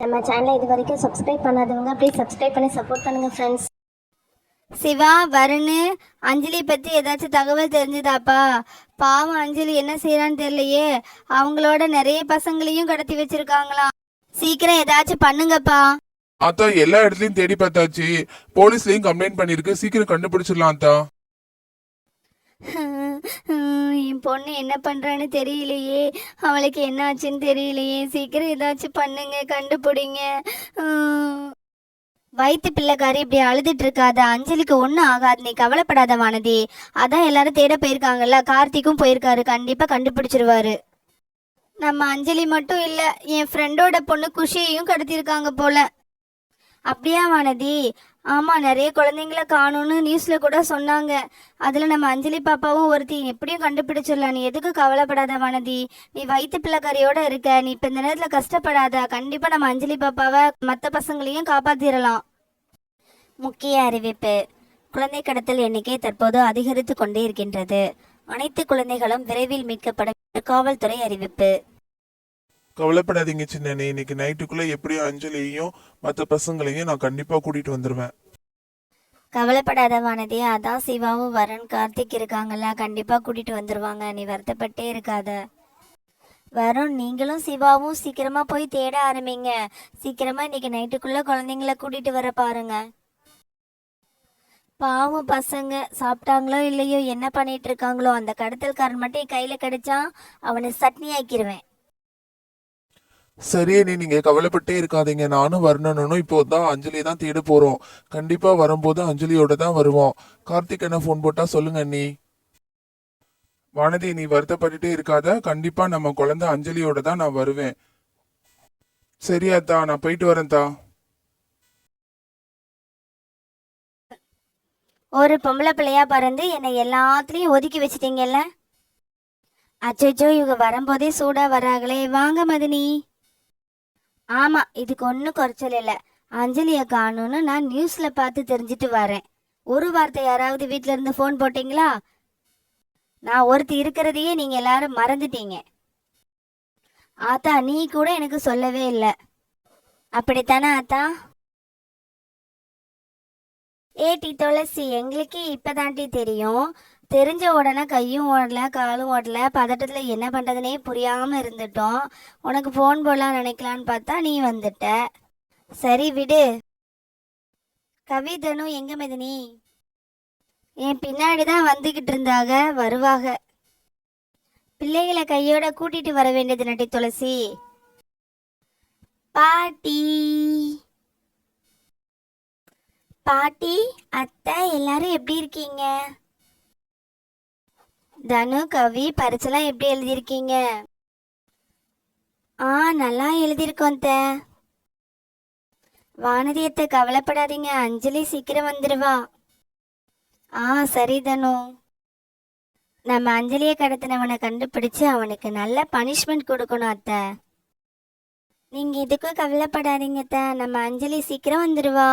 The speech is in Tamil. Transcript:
நம்ம சேனலை இது வரைக்கும் சப்ஸ்கிரைப் பண்ணாதவங்க ப்ளீஸ் சப்ஸ்கிரைப் பண்ணி சப்போர்ட் பண்ணுங்க ஃப்ரெண்ட்ஸ். சிவா, வருண், அஞ்சலி பற்றி ஏதாச்சும் தகவல் தெரிஞ்சுதாப்பா? பாவம், அஞ்சலி என்ன செய்யறான்னு தெரியலையே. அவங்களோட நிறைய பசங்களையும் கடத்தி வச்சிருக்காங்களாம். சீக்கிரம் ஏதாச்சும் பண்ணுங்கப்பா. அத்தா எல்லா இடத்துலயும் தேடி பார்த்தாச்சு. போலீஸ்லயும் கம்ப்ளைண்ட் பண்ணிருக்கு. சீக்கிரம் கண்டுபிடிச்சிடலாம் அத்தா. என் பொண்ணு என்ன பண்றான்னு தெரியலையே. அவளுக்கு என்ன ஆச்சுன்னு தெரியலையே. சீக்கிரம் ஏதாச்சும் பண்ணுங்க, கண்டுபிடிங்க. வயிற்று பிள்ளைக்காரி இப்படி அழுதுட்டு இருக்காத. அஞ்சலிக்கு ஒன்றும் ஆகாது, நீ கவலைப்படாத வானதி. அதான் எல்லாரும் தேட போயிருக்காங்கல்ல, கார்த்திக்கும் போயிருக்காரு, கண்டிப்பாக கண்டுபிடிச்சிருவாரு. நம்ம அஞ்சலி மட்டும் இல்லை, என் ஃப்ரெண்டோட பொண்ணு குஷியையும் கடத்திருக்காங்க போல. அப்படியா வானதி? ஆமாம், நிறைய குழந்தைங்கள காணும்னு நியூஸில் கூட சொன்னாங்க. அதில் நம்ம அஞ்சலி பாப்பாவும் ஒருத்தி. எப்படியும் கண்டுபிடிச்சிடலாம், நீ எதுக்கு கவலைப்படாத வானதி. நீ வயிற்று பிள்ளைக்காரியோட இருக்க, நீ இப்போ இந்த நேரத்தில் கஷ்டப்படாத. கண்டிப்பாக நம்ம அஞ்சலி பாப்பாவை மற்ற பசங்களையும் காப்பாற்றிடலாம். முக்கிய அறிவிப்பு: குழந்தை கடத்தல் எண்ணிக்கை தற்போது அதிகரித்து கொண்டே இருக்கின்றது. அனைத்து குழந்தைகளும் விரைவில் மீட்கப்படும். காவல்துறை அறிவிப்பு. கவலைப்படாதீங்க சின்னனே, இன்னைக்கு நைட்டுக்குள்ள எப்படியும் அஞ்சலியையும் மற்ற பசங்களையும் நான் கண்டிப்பா கூட்டிட்டு வந்துருவேன். கவலைப்படாத வானதி, அதான் சிவாவும் வருண், கார்த்திக் இருக்காங்கல்ல, கண்டிப்பா கூட்டிட்டு வந்துருவாங்க. நீ வருத்தப்பட்டே இருக்காத. வருண், நீங்களும் சிவாவும் சீக்கிரமா போய் தேட ஆரம்பிங்க. சீக்கிரமா இன்னைக்கு நைட்டுக்குள்ள குழந்தைங்கள கூட்டிட்டு வர பாருங்க. பாவம் பசங்க, சாப்பிட்டாங்களோ இல்லையோ, என்ன பண்ணிட்டு இருக்காங்களோ. அந்த கடத்தல்காரன் மட்டும் என் கையில கிடைச்சான், அவனை சட்னி ஆக்கிருவேன். சரியே, நீங்க கவலைப்பட்டே இருக்காதீங்க. நானும் வரணும்னு இப்போதான் அஞ்சலியை தான் தேட போறோம். கண்டிப்பா வரும்போது அஞ்சலியோட தான் வருவோம். கார்த்திக் என்ன போன் போட்டா சொல்லுங்க அண்ணி. வானதி, நீ வருத்தப்பட்டுட்டே இருக்காத. கண்டிப்பா நம்ம குழந்தை அஞ்சலியோட தான் நான் வருவேன். சரியாத்தா, நான் போயிட்டு வரேன்தா. ஒரு பொம்பளை பிள்ளையா பறந்து என்னை எல்லாத்துலயும் ஒதுக்கி வச்சிட்டீங்கல்ல. அச்சோ, இவங்க வரும்போதே சூடா வராங்களே. வாங்க மதினி. ஆமா, இதுக்கு ஒன்றும் குறைச்சல் இல்லை. அஞ்சலியை காணும்னு நான் நியூஸ்ல பார்த்து தெரிஞ்சுட்டு வரேன். ஒரு வார்த்தை யாராவது வீட்டில இருந்து ஃபோன் போட்டீங்களா? நான் ஒருத்தி இருக்கிறதையே நீங்க எல்லாரும் மறந்துட்டீங்க. ஆத்தா, நீ கூட எனக்கு சொல்லவே இல்லை. அப்படித்தானே ஆத்தா? ஏட்டி துளசி, எங்களுக்கு இப்பதான்டி தெரியும். தெரிஞ்ச உடனே கையும் ஓடல, காலும் ஓடல, பதட்டத்தில் என்ன பண்ணுறதுனே புரியாமல் இருந்துட்டோம். உனக்கு ஃபோன் போடலாம் நினைக்கலான்னு பார்த்தா நீ வந்துட்ட. சரி விடு. கவிதனும் எங்க மதினி? என் பின்னாடி தான் வந்துக்கிட்டு இருந்தாங்க, வருவாங்க. பிள்ளைகளை கையோட கூட்டிட்டு வர வேண்டியது நட்டி துளசி. பாட்டி, பாட்டி, அத்தை, எல்லாரும் எப்படி இருக்கீங்க? தனு, கவி, பரிச்செல்லாம் எப்படி எழுதியிருக்கீங்க? நல்லா எழுதியிருக்கோம் த. வானதியத்தை கவலைப்படாதீங்க, அஞ்சலி சீக்கிரம் வந்துடுவா. சரி தனு. நம்ம அஞ்சலியை கடத்தினவனை கண்டுபிடிச்சு அவனுக்கு நல்ல பனிஷ்மெண்ட் கொடுக்கணும் அத்தை. நீங்க இதுக்கும் கவலைப்படாதீங்க த, நம்ம அஞ்சலி சீக்கிரம் வந்துடுவா.